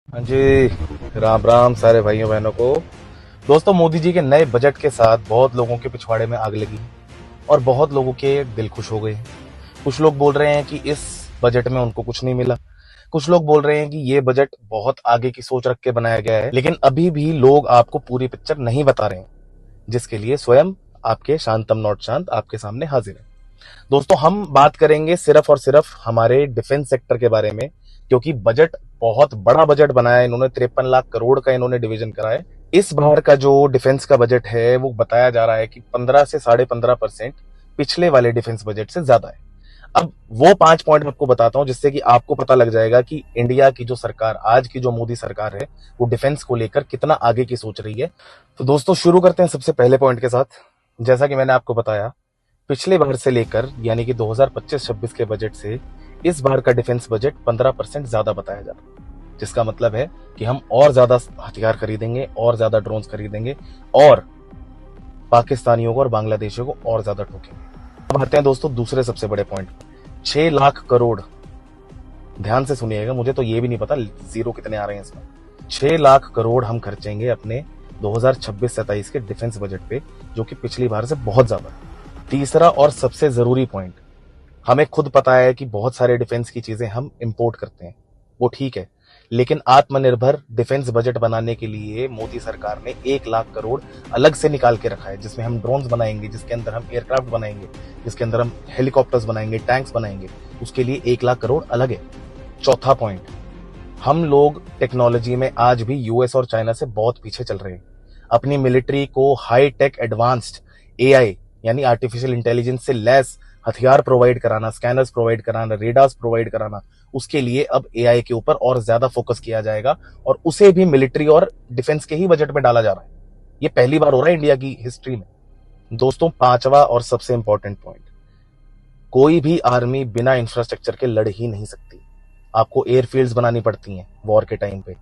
हाँ जी, राम राम सारे भाइयों बहनों को। दोस्तों, मोदी जी के नए बजट के साथ बहुत लोगों के पिछवाड़े में आग लगी और बहुत लोगों के दिल खुश हो गए हैं। कुछ लोग बोल रहे हैं कि इस बजट में उनको कुछ नहीं मिला। कुछ लोग बोल रहे हैं कि ये बजट बहुत आगे की सोच रख के बनाया गया है, लेकिन अभी भी लोग आपको पूरी पिक्चर नहीं बता रहे हैं, जिसके लिए स्वयं आपके शांतम नॉट शांत आपके सामने हाजिर है। दोस्तों, हम बात करेंगे सिर्फ और सिर्फ हमारे डिफेंस सेक्टर के बारे में, क्योंकि बजट बहुत बड़ा बजट बनाया है इन्होंने। 53 लाख करोड़ का इन्होंने डिवीजन करा है। इस बार का जो डिफेंस का बजट है वो बताया जा रहा है कि 15 से 15.5% पिछले वाले डिफेंस बजट से ज्यादा है। अब वो 5 पॉइंट आपको बताता हूं, जिससे कि आपको पता लग जाएगा कि इंडिया की जो सरकार, आज की जो मोदी सरकार है, वो डिफेंस को लेकर कितना आगे की सोच रही है। तो दोस्तों, शुरू करते हैं सबसे पहले पॉइंट के साथ। जैसा कि मैंने आपको बताया, पिछले बार से लेकर यानी कि 2025-26 के बजट से इस बार का डिफेंस बजट 15% ज्यादा बताया जा रहा है, जिसका मतलब है कि हम और ज्यादा हथियार खरीदेंगे, और ज्यादा ड्रोन्स खरीदेंगे और पाकिस्तानियों को और बांग्लादेशियों को और ज्यादा ठोकेंगे। अब आते हैं दोस्तों दूसरे सबसे बड़े पॉइंट, 6 लाख करोड़। ध्यान से सुनिएगा, मुझे तो ये भी नहीं पता जीरो कितने आ रहे हैं इसमें। 6 लाख करोड़ हम खर्चेंगे अपने 2026-27 के डिफेंस बजट पे, जो कि पिछली बार से बहुत ज्यादा है। तीसरा और सबसे जरूरी पॉइंट, हमें खुद पता है कि बहुत सारे डिफेंस की चीजें हम इंपोर्ट करते हैं, वो ठीक है, लेकिन आत्मनिर्भर डिफेंस बजट बनाने के लिए मोदी सरकार ने 1 लाख करोड़ अलग से निकाल के रखा है, जिसमें हम ड्रोन्स बनाएंगे, जिसके अंदर हम एयरक्राफ्ट बनाएंगे, जिसके अंदर हम हेलीकॉप्टर्स बनाएंगे, टैंक्स बनाएंगे। उसके लिए 1 लाख करोड़ अलग है। चौथा पॉइंट, हम लोग टेक्नोलॉजी में आज भी यूएस और चाइना से बहुत पीछे चल रहे हैं। अपनी मिलिट्री को हाई टेक एडवांस्ड एआई यानी आर्टिफिशियल इंटेलिजेंस से लैस हथियार प्रोवाइड कराना, स्कैनर्स प्रोवाइड कराना, रेडार्स प्रोवाइड कराना, उसके लिए अब एआई के ऊपर और ज्यादा फोकस किया जाएगा, और उसे भी मिलिट्री और डिफेंस के ही बजट में डाला जा रहा है। ये पहली बार हो रहा है इंडिया की हिस्ट्री में। दोस्तों, पांचवा और सबसे इंपॉर्टेंट पॉइंट, कोई भी आर्मी बिना इंफ्रास्ट्रक्चर के लड़ ही नहीं सकती। आपको एयरफील्ड्स बनानी पड़ती हैं वॉर के टाइम पे।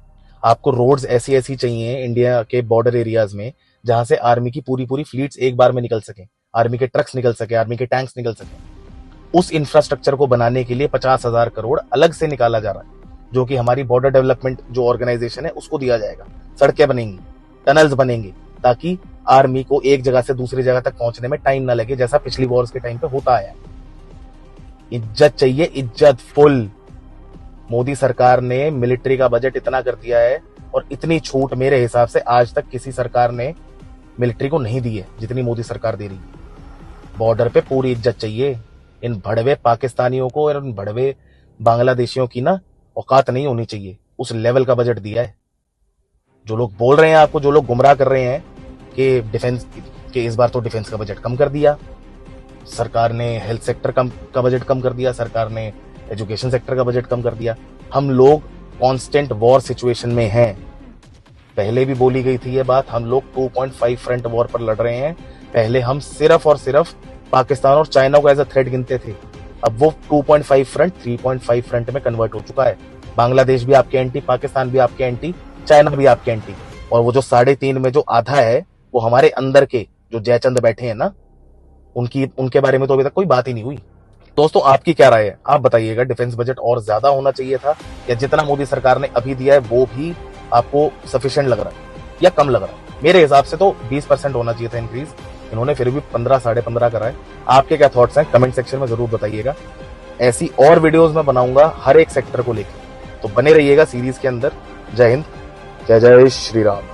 आपको रोड्स ऐसी ऐसी चाहिए इंडिया के बॉर्डर एरियाज में, जहां से आर्मी की पूरी पूरी फ्लीट्स एक बार में निकल सके, आर्मी के ट्रक्स निकल सके, आर्मी के टैंक्स निकल सके। उस इंफ्रास्ट्रक्चर को बनाने के लिए 50,000 करोड़ अलग से निकाला जा रहा है, जो कि हमारी बॉर्डर डेवलपमेंट जो ऑर्गेनाइजेशन है उसको दिया जाएगा। सड़कें बनेंगी, टनल्स बनेंगे, ताकि आर्मी को एक जगह से दूसरी जगह तक पहुंचने में टाइम ना लगे, जैसा पिछली वॉर्स के टाइम पे होता आया। इज्जत चाहिए, इज्जत फुल। मोदी सरकार ने मिलिट्री का बजट इतना कर दिया है, और इतनी छूट मेरे हिसाब से आज तक किसी सरकार ने मिलिट्री को नहीं दी है जितनी मोदी सरकार दे रही है। बॉर्डर पे पूरी इज्जत चाहिए। इन भड़वे पाकिस्तानियों को और इन भड़वे बांग्लादेशियों की ना औकात नहीं होनी चाहिए। उस लेवल का बजट दिया है। जो लोग बोल रहे हैं आपको, जो लोग गुमराह कर रहे हैं कि डिफेंस के इस बार तो डिफेंस का बजट कम कर दिया सरकार ने, हेल्थ सेक्टर का बजट कम कर दिया सरकार ने, एजुकेशन सेक्टर का बजट कम कर दिया। हम लोग कांस्टेंट वॉर सिचुएशन में हैं। पहले भी बोली गई थी ये बात, हम लोग 2.5 फ्रंट वॉर पर लड़ रहे हैं। पहले हम सिर्फ और सिर्फ पाकिस्तान और चाइना को एज अ थ्रेट गिनते थे, अब वो 2.5 फ्रंट 3.5 फ्रंट में कन्वर्ट हो चुका है। बांग्लादेश भी आपके एंटी, पाकिस्तान भी आपके एंटी, चाइना भी आपके एंटी, और वो जो 3.5 में जो आधा है, वो हमारे अंदर के जो जयचंद बैठे हैं ना, उनके बारे में तो अभी तक कोई बात ही नहीं हुई। दोस्तों, आपकी क्या राय है? आप बताइएगा, डिफेंस बजट और ज्यादा होना चाहिए था, या जितना मोदी सरकार ने अभी दिया है वो भी आपको सफिशिएंट लग रहा है, या कम लग रहा है? मेरे हिसाब से तो 20% होना चाहिए था इंक्रीज, इन्होंने फिर भी 15, 15.5 करा है। आपके क्या थॉट्स हैं? कमेंट सेक्शन में जरूर बताइएगा। ऐसी और वीडियोस मैं बनाऊंगा हर एक सेक्टर को लेकर, तो बने रहिएगा सीरीज के अंदर। जय हिंद, जय जय श्री राम।